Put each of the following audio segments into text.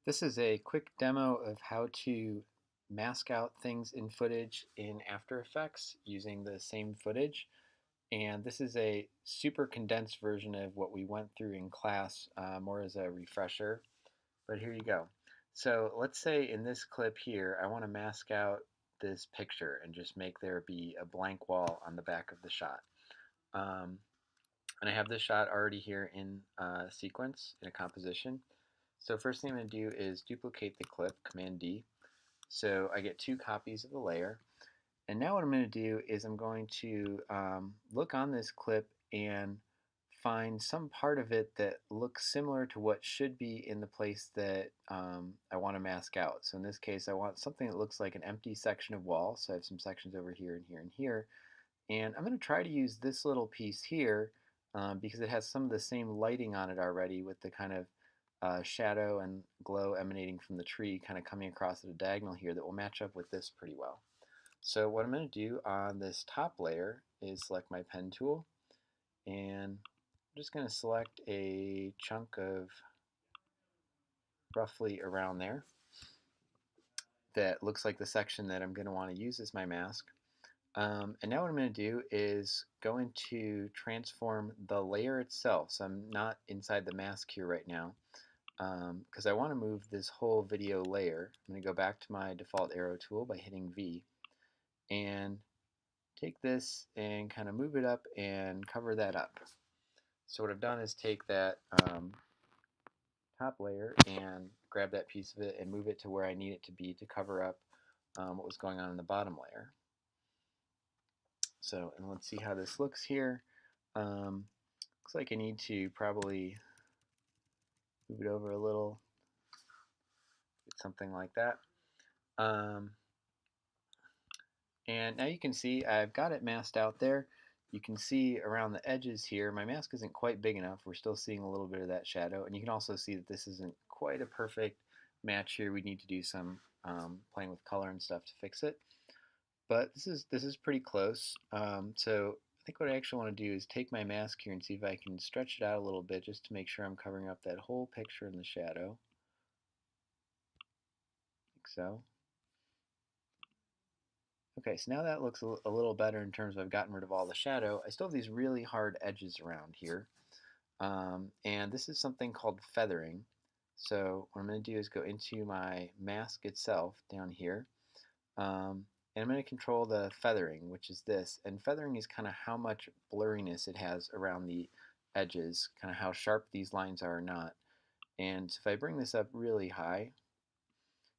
This is a quick demo of how to mask out things in footage in After Effects using the same footage. And this is a super condensed version of what we went through in class, more as a refresher. But here you go. So let's say in this clip here, I want to mask out this picture and just make there be a blank wall on the back of the shot. Um, and I have this shot already here in sequence, in a composition. So first thing I'm going to do is duplicate the clip, Command D. So I get two copies of the layer. And now what I'm going to do is I'm going to look on this clip and find some part of it that looks similar to what should be in the place that I want to mask out. So in this case, I want something that looks like an empty section of wall. So I have some sections over here and here and here. And I'm going to try to use this little piece here because it has some of the same lighting on it already with the kind of shadow and glow emanating from the tree kind of coming across at a diagonal here that will match up with this pretty well. So what I'm going to do on this top layer is select my pen tool, and I'm just going to select a chunk of roughly around there that looks like the section that I'm going to want to use as my mask. And now what I'm going to do is go into transform the layer itself. So I'm not inside the mask here right now because I want to move this whole video layer. I'm going to go back to my default arrow tool by hitting V and take this and kind of move it up and cover that up. So what I've done is take that top layer and grab that piece of it and move it to where I need it to be to cover up what was going on in the bottom layer. So, and let's see how this looks here. Looks like I need to probably move it over a little, get something like that. Um, and now you can see I've got it masked out there. You can see around the edges here, my mask isn't quite big enough. We're still seeing a little bit of that shadow. And you can also see that this isn't quite a perfect match here. We need to do some playing with color and stuff to fix it. But this is pretty close. So I think what I actually want to do is take my mask here and see if I can stretch it out a little bit just to make sure I'm covering up that whole picture in the shadow. Like so. Okay, so now that looks a little better in terms of I've gotten rid of all the shadow. I still have these really hard edges around here. And this is something called feathering. So what I'm going to do is go into my mask itself down here. And I'm going to control the feathering, which is this. And feathering is kind of how much blurriness it has around the edges, kind of how sharp these lines are or not. And if I bring this up really high,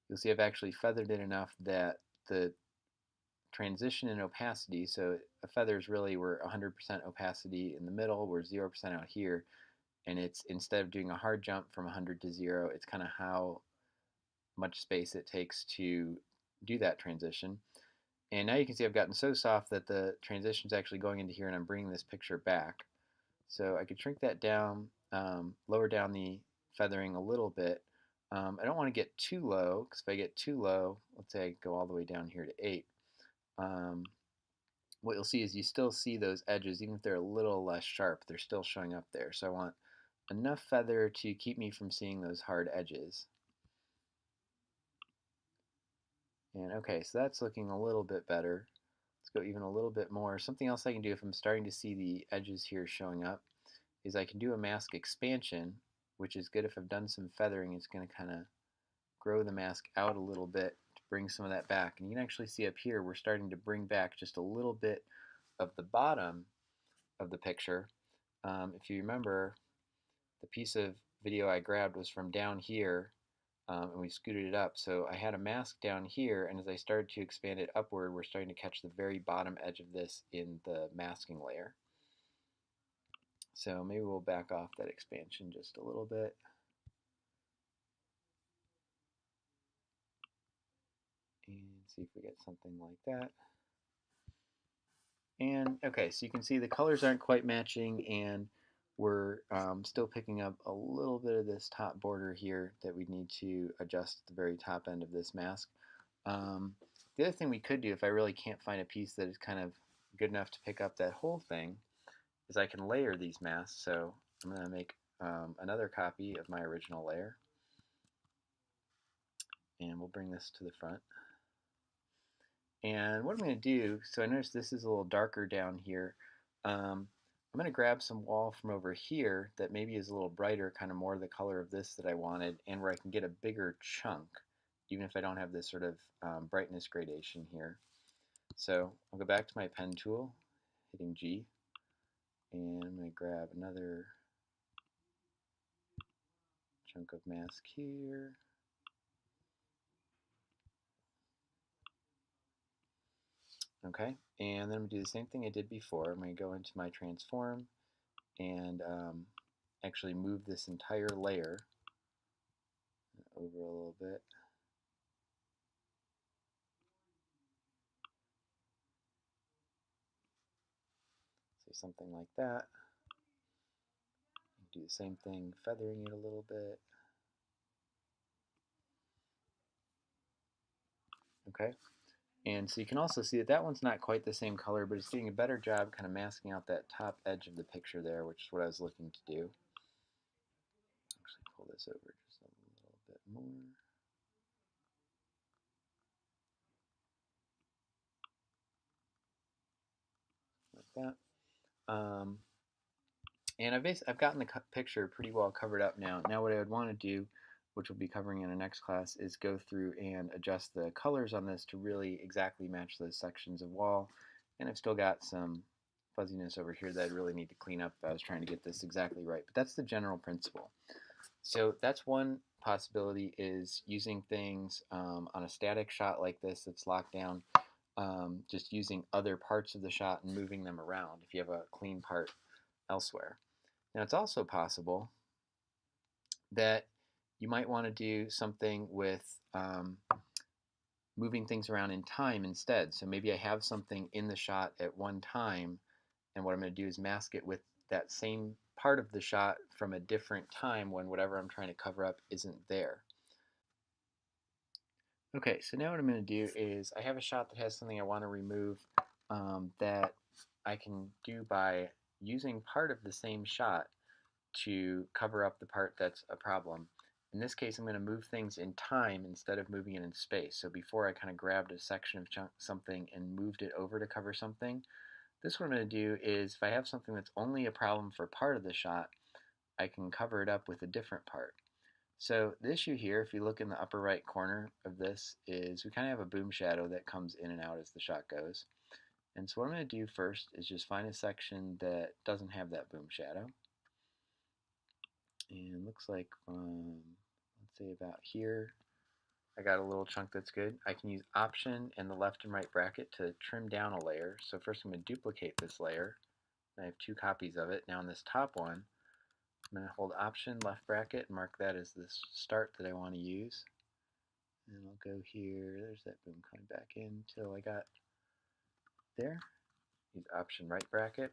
you'll see I've actually feathered it enough that the transition in opacity, so a feather is really we're 100% opacity in the middle, we're 0% out here, and it's instead of doing a hard jump from 100 to 0, it's kind of how much space it takes to do that transition. And now you can see I've gotten so soft that the transition is actually going into here and I'm bringing this picture back. So I could shrink that down, lower down the feathering a little bit. I don't want to get too low because if I get too low, let's say I go all the way down here to 8, what you'll see is you still see those edges, even if they're a little less sharp, they're still showing up there. So I want enough feather to keep me from seeing those hard edges. And okay, so that's looking a little bit better. Let's go even a little bit more. Something else I can do if I'm starting to see the edges here showing up is I can do a mask expansion, which is good if I've done some feathering. It's going to kind of grow the mask out a little bit to bring some of that back. And you can actually see up here we're starting to bring back just a little bit of the bottom of the picture. If you remember, the piece of video I grabbed was from down here, and we scooted it up. So I had a mask down here, and as I started to expand it upward, we're starting to catch the very bottom edge of this in the masking layer. So maybe we'll back off that expansion just a little bit. And see if we get something like that. And okay, so you can see the colors aren't quite matching, and we're still picking up a little bit of this top border here that we need to adjust at the very top end of this mask. The other thing we could do if I really can't find a piece that is kind of good enough to pick up that whole thing is I can layer these masks. So I'm going to make another copy of my original layer. And we'll bring this to the front. And what I'm going to do, so I notice this is a little darker down here. I'm going to grab some wall from over here that maybe is a little brighter, kind of more the color of this that I wanted, and where I can get a bigger chunk, even if I don't have this sort of brightness gradation here. So I'll go back to my pen tool, hitting G, and I'm going to grab another chunk of mask here. Okay, and then I'm going to do the same thing I did before. I'm going to go into my transform and actually move this entire layer over a little bit. Say something like that. Do the same thing, feathering it a little bit. Okay, and so you can also see that that one's not quite the same color, but it's doing a better job kind of masking out that top edge of the picture there, which is what I was looking to do. Actually pull this over just a little bit more. Like that. And I've gotten the picture pretty well covered up now. Now what I would want to do, which we'll be covering in the next class, is go through and adjust the colors on this to really exactly match those sections of wall. And I've still got some fuzziness over here that I really need to clean up if I was trying to get this exactly right. But that's the general principle. So that's one possibility, is using things on a static shot like this that's locked down, just using other parts of the shot and moving them around if you have a clean part elsewhere. Now, it's also possible that you might want to do something with moving things around in time instead. So maybe I have something in the shot at one time, and what I'm going to do is mask it with that same part of the shot from a different time when whatever I'm trying to cover up isn't there. Okay, so now what I'm going to do is I have a shot that has something I want to remove that I can do by using part of the same shot to cover up the part that's a problem. In this case, I'm going to move things in time instead of moving it in space. So before I kind of grabbed a section of something and moved it over to cover something, this what I'm going to do is if I have something that's only a problem for part of the shot, I can cover it up with a different part. So the issue here, if you look in the upper right corner of this, is we kind of have a boom shadow that comes in and out as the shot goes. And so what I'm going to do first is just find a section that doesn't have that boom shadow. And looks like from, let's say about here, I got a little chunk that's good. I can use Option and the left and right bracket to trim down a layer. So first I'm going to duplicate this layer. I have two copies of it. Now on this top one, I'm going to hold Option, left bracket, and mark that as the start that I want to use. And I'll go here, there's that boom coming back in until I got there. Use Option, right bracket.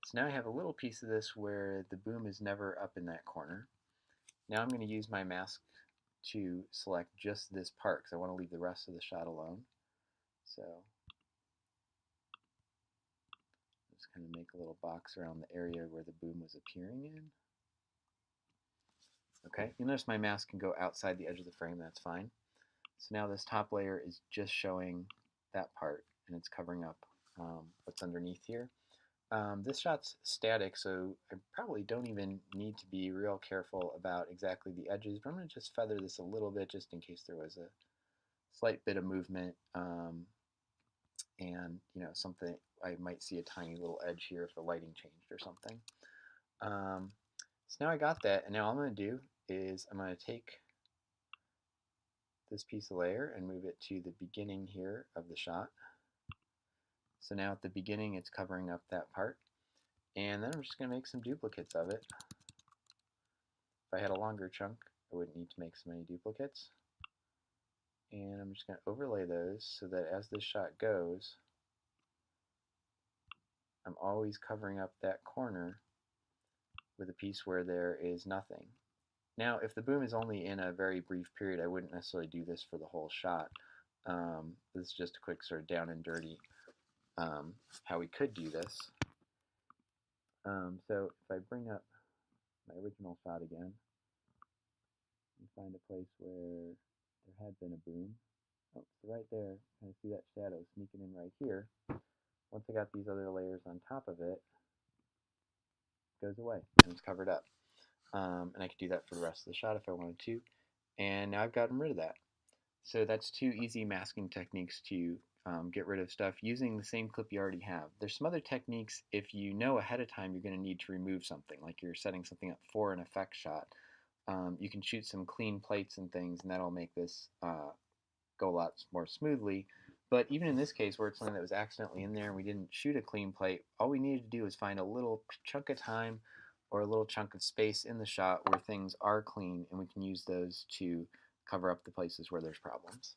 So now I have a little piece of this where the boom is never up in that corner. Now I'm going to use my mask to select just this part because I want to leave the rest of the shot alone. So just kind of make a little box around the area where the boom was appearing in. Okay, you notice my mask can go outside the edge of the frame, that's fine. So now this top layer is just showing that part and it's covering up what's underneath here. This shot's static, so I probably don't even need to be real careful about exactly the edges, but I'm going to just feather this a little bit just in case there was a slight bit of movement, and something I might see a tiny little edge here if the lighting changed or something. So now I got that, and now all I'm going to do is I'm going to take this piece of layer and move it to the beginning here of the shot. So now at the beginning it's covering up that part, and then I'm just going to make some duplicates of it. If I had a longer chunk, I wouldn't need to make so many duplicates. And I'm just going to overlay those so that as this shot goes, I'm always covering up that corner with a piece where there is nothing. Now, if the boom is only in a very brief period, I wouldn't necessarily do this for the whole shot. This is just a quick sort of down and dirty how we could do this. So if I bring up my original shot again, and find a place where there had been a boom. Oh, so right there, kind of see that shadow sneaking in right here. Once I got these other layers on top of it, it goes away and it's covered up. And I could do that for the rest of the shot if I wanted to. And now I've gotten rid of that. So that's two easy masking techniques to get rid of stuff using the same clip you already have. There's some other techniques if you know ahead of time you're going to need to remove something, like you're setting something up for an effect shot. You can shoot some clean plates and things, and that'll make this go a lot more smoothly. But even in this case, where it's something that was accidentally in there and we didn't shoot a clean plate, all we needed to do is find a little chunk of time or a little chunk of space in the shot where things are clean, and we can use those to cover up the places where there's problems.